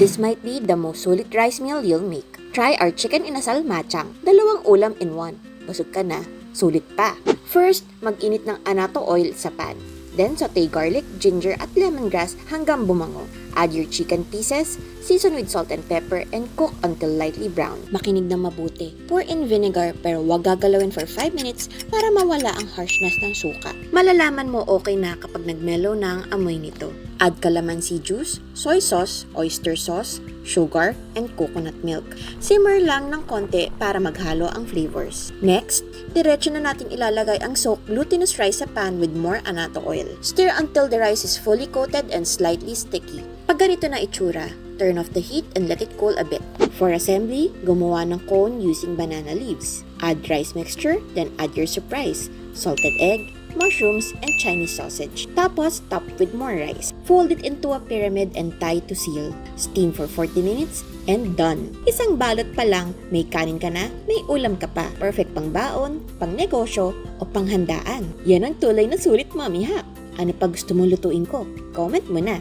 This might be the most sulit rice meal you'll make. Try our chicken inasal matchang. 2 ulam in 1. Busog ka na, sulit pa. First, mag-init ng annatto oil sa pan. Then, saute garlic, ginger at lemongrass hanggang bumango. Add your chicken pieces, season with salt and pepper, and cook until lightly brown. Makinig na mabuti. Pour in vinegar pero wag gagalawin for 5 minutes para mawala ang harshness ng suka. Malalaman mo okay na kapag nagmellow na ang amoy nito. Add calamansi juice, soy sauce, oyster sauce, sugar, and coconut milk. Simmer lang ng konti para maghalo ang flavors. Next, diretso na natin ilalagay ang soaked glutinous rice sa pan with more annatto oil. Stir until the rice is fully coated and slightly sticky. Pag ganito na itsura, turn off the heat and let it cool a bit. For assembly, gumawa ng cone using banana leaves. Add rice mixture, then add your surprise, salted egg, mushrooms, and Chinese sausage. Tapos, top with more rice. Fold it into a pyramid and tie to seal. Steam for 40 minutes and done. Isang balot pa lang, may kanin ka na, may ulam ka pa. Perfect pang baon, pang negosyo, o pang handaan. Yan ang tulay na sulit, Mommy Hack. Ano pa gusto mong lutuin ko? Comment mo na.